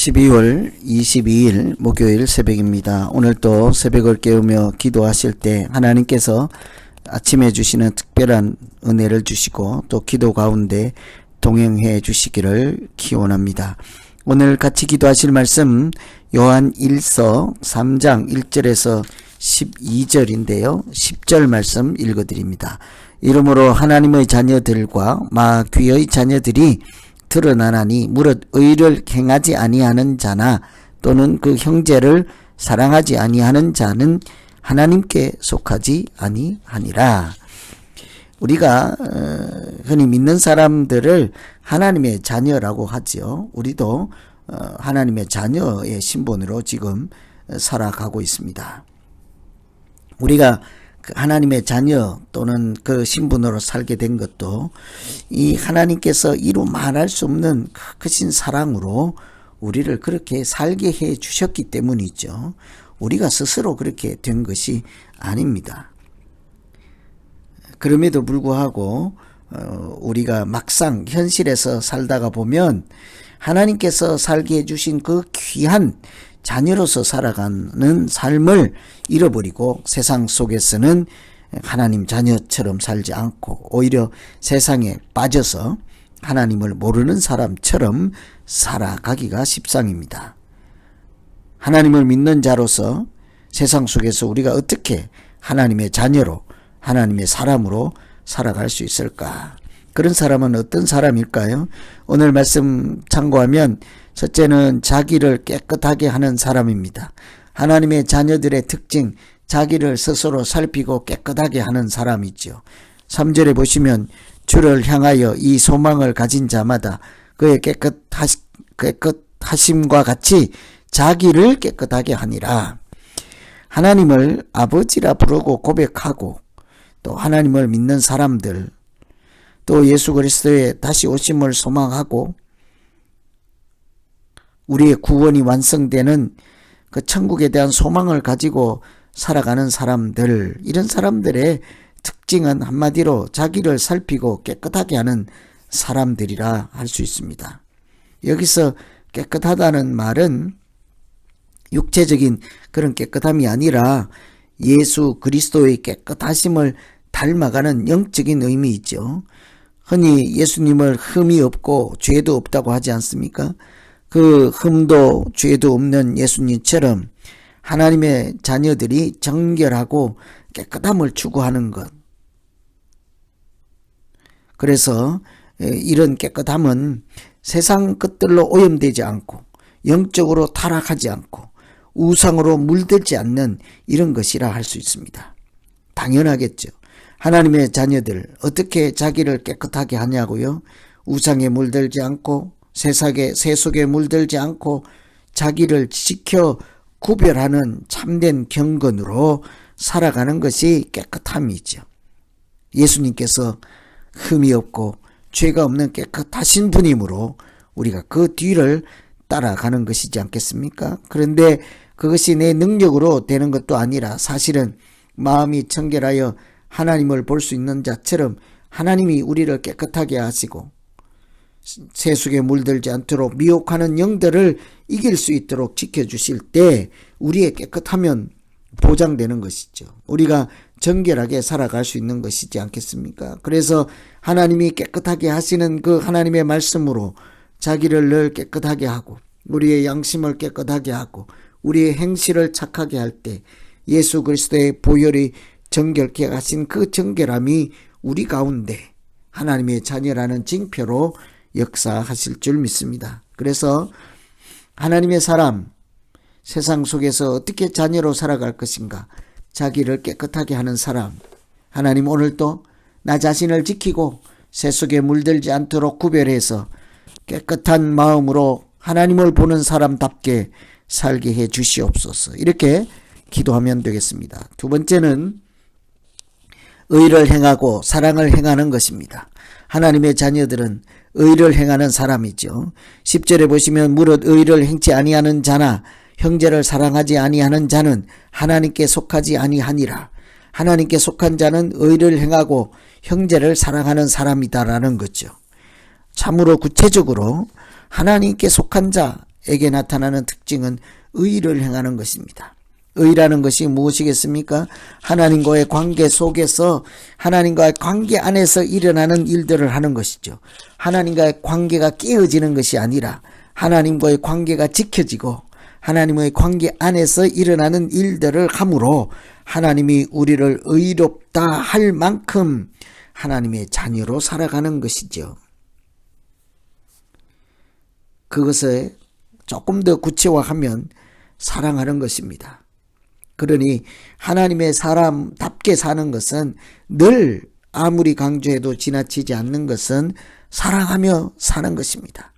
12월 22일 목요일 새벽입니다. 오늘 또 새벽을 깨우며 기도하실 때 하나님께서 아침에 주시는 특별한 은혜를 주시고 또 기도 가운데 동행해 주시기를 기원합니다. 오늘 같이 기도하실 말씀 요한 1서 3장 1절에서 12절인데요. 10절 말씀 읽어드립니다. 이러므로 하나님의 자녀들과 마귀의 자녀들이 드러나나니 무릇 의를 행하지 아니하는 자나 또는 그 형제를 사랑하지 아니하는 자는 하나님께 속하지 아니하니라. 우리가 흔히 믿는 사람들을 하나님의 자녀라고 하지요. 우리도 하나님의 자녀의 신분으로 지금 살아가고 있습니다. 우리가 하나님의 자녀 또는 그 신분으로 살게 된 것도 이 하나님께서 이루 말할 수 없는 크신 사랑으로 우리를 그렇게 살게 해 주셨기 때문이죠. 우리가 스스로 그렇게 된 것이 아닙니다. 그럼에도 불구하고 우리가 막상 현실에서 살다가 보면 하나님께서 살게 해주신 그 귀한 자녀로서 살아가는 삶을 잃어버리고 세상 속에서는 하나님 자녀처럼 살지 않고 오히려 세상에 빠져서 하나님을 모르는 사람처럼 살아가기가 십상입니다. 하나님을 믿는 자로서 세상 속에서 우리가 어떻게 하나님의 자녀로 하나님의 사람으로 살아갈 수 있을까? 그런 사람은 어떤 사람일까요? 오늘 말씀 참고하면 첫째는 자기를 깨끗하게 하는 사람입니다. 하나님의 자녀들의 특징, 자기를 스스로 살피고 깨끗하게 하는 사람이죠. 3절에 보시면 주를 향하여 이 소망을 가진 자마다 그의 깨끗하심과 같이 자기를 깨끗하게 하니라. 하나님을 아버지라 부르고 고백하고 또 하나님을 믿는 사람들 또 예수 그리스도의 다시 오심을 소망하고 우리의 구원이 완성되는 그 천국에 대한 소망을 가지고 살아가는 사람들, 이런 사람들의 특징은 한마디로 자기를 살피고 깨끗하게 하는 사람들이라 할 수 있습니다. 여기서 깨끗하다는 말은 육체적인 그런 깨끗함이 아니라 예수 그리스도의 깨끗하심을 닮아가는 영적인 의미이죠. 흔히 예수님을 흠이 없고 죄도 없다고 하지 않습니까? 그 흠도 죄도 없는 예수님처럼 하나님의 자녀들이 정결하고 깨끗함을 추구하는 것. 그래서 이런 깨끗함은 세상 것들로 오염되지 않고 영적으로 타락하지 않고 우상으로 물들지 않는 이런 것이라 할 수 있습니다. 당연하겠죠. 하나님의 자녀들 어떻게 자기를 깨끗하게 하냐고요? 우상에 물들지 않고 세속에 물들지 않고 자기를 지켜 구별하는 참된 경건으로 살아가는 것이 깨끗함이죠. 예수님께서 흠이 없고 죄가 없는 깨끗하신 분이므로 우리가 그 뒤를 따라가는 것이지 않겠습니까? 그런데 그것이 내 능력으로 되는 것도 아니라 사실은 마음이 청결하여 하나님을 볼 수 있는 자처럼 하나님이 우리를 깨끗하게 하시고 세속에 물들지 않도록 미혹하는 영들을 이길 수 있도록 지켜주실 때 우리의 깨끗하면 보장되는 것이죠. 우리가 정결하게 살아갈 수 있는 것이지 않겠습니까? 그래서 하나님이 깨끗하게 하시는 그 하나님의 말씀으로 자기를 늘 깨끗하게 하고 우리의 양심을 깨끗하게 하고 우리의 행실을 착하게 할 때 예수 그리스도의 보혈이 정결케 하신 그 정결함이 우리 가운데 하나님의 자녀라는 징표로 역사하실 줄 믿습니다. 그래서 하나님의 사람, 세상 속에서 어떻게 자녀로 살아갈 것인가, 자기를 깨끗하게 하는 사람, 하나님 오늘도 나 자신을 지키고 세속에 물들지 않도록 구별해서 깨끗한 마음으로 하나님을 보는 사람답게 살게 해 주시옵소서. 이렇게 기도하면 되겠습니다. 두 번째는 의를 행하고 사랑을 행하는 것입니다. 하나님의 자녀들은 의를 행하는 사람이죠. 10절에 보시면 무릇 의를 행치 아니하는 자나 형제를 사랑하지 아니하는 자는 하나님께 속하지 아니하니라. 하나님께 속한 자는 의를 행하고 형제를 사랑하는 사람이다라는 거죠. 참으로 구체적으로 하나님께 속한 자, 사람에게 나타나는 특징은 의를 행하는 것입니다. 의라는 것이 무엇이겠습니까? 하나님과의 관계 속에서, 하나님과의 관계 안에서 일어나는 일들을 하는 것이죠. 하나님과의 관계가 깨어지는 것이 아니라 하나님과의 관계가 지켜지고 하나님의 관계 안에서 일어나는 일들을 함으로 하나님이 우리를 의롭다 할 만큼 하나님의 자녀로 살아가는 것이죠. 그것을 조금 더 구체화하면 사랑하는 것입니다. 그러니 하나님의 사람답게 사는 것은 늘 아무리 강조해도 지나치지 않는 것은 사랑하며 사는 것입니다.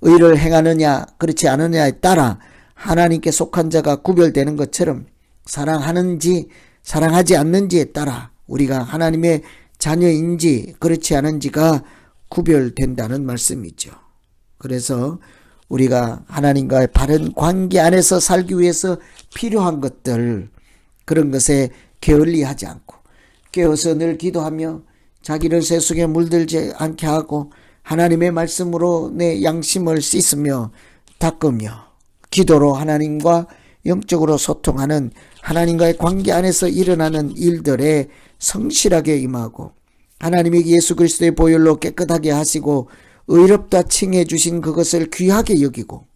의를 행하느냐 그렇지 않느냐에 따라 하나님께 속한 자가 구별되는 것처럼 사랑하는지 사랑하지 않는지에 따라 우리가 하나님의 자녀인지 그렇지 않은지가 구별된다는 말씀이죠. 그래서 우리가 하나님과의 바른 관계 안에서 살기 위해서 필요한 것들, 그런 것에 게을리하지 않고 깨어서 늘 기도하며 자기를 세속에 물들지 않게 하고 하나님의 말씀으로 내 양심을 씻으며 닦으며 기도로 하나님과 영적으로 소통하는 하나님과의 관계 안에서 일어나는 일들에 성실하게 임하고 하나님이 예수 그리스도의 보혈로 깨끗하게 하시고 의롭다 칭해 주신 그것을 귀하게 여기고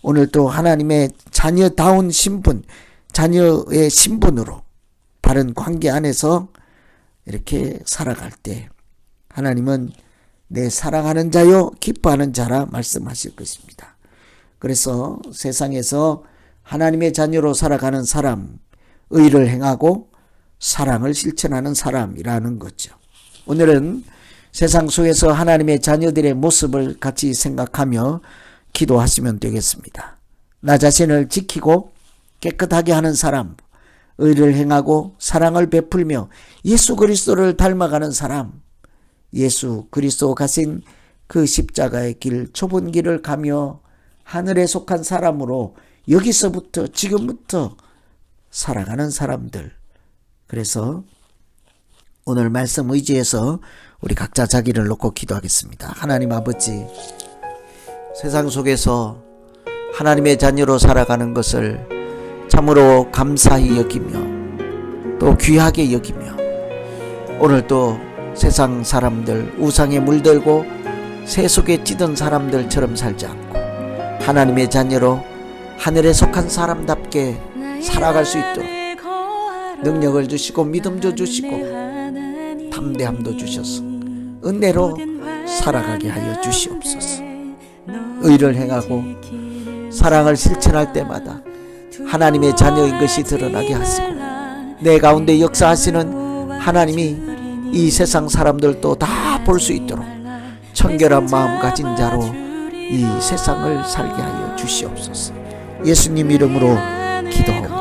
오늘 또 하나님의 자녀다운 신분, 자녀의 신분으로 바른 관계 안에서 이렇게 살아갈 때 하나님은 내 사랑하는 자요 기뻐하는 자라 말씀하실 것입니다. 그래서 세상에서 하나님의 자녀로 살아가는 사람, 의를 행하고 사랑을 실천하는 사람이라는 거죠. 오늘은 세상 속에서 하나님의 자녀들의 모습을 같이 생각하며 기도하시면 되겠습니다. 나 자신을 지키고 깨끗하게 하는 사람, 의를 행하고 사랑을 베풀며 예수 그리스도를 닮아가는 사람, 예수 그리스도 가신 그 십자가의 길, 좁은 길을 가며 하늘에 속한 사람으로 여기서부터 지금부터 살아가는 사람들. 그래서 오늘 말씀 의지해서 우리 각자 자기를 놓고 기도하겠습니다. 하나님 아버지, 세상 속에서 하나님의 자녀로 살아가는 것을 참으로 감사히 여기며 또 귀하게 여기며 오늘 또 세상 사람들, 우상에 물들고 세속에 찌든 사람들처럼 살지 않고 하나님의 자녀로 하늘에 속한 사람답게 살아갈 수 있도록 능력을 주시고 믿음도 주시고 담대함도 주셔서 은혜로 살아가게 하여 주시옵소서. 의를 행하고 사랑을 실천할 때마다 하나님의 자녀인 것이 드러나게 하시고 내 가운데 역사하시는 하나님이 이 세상 사람들도 다 볼 수 있도록 청결한 마음 가진 자로 이 세상을 살게 하여 주시옵소서. 예수님 이름으로 기도하옵나이다.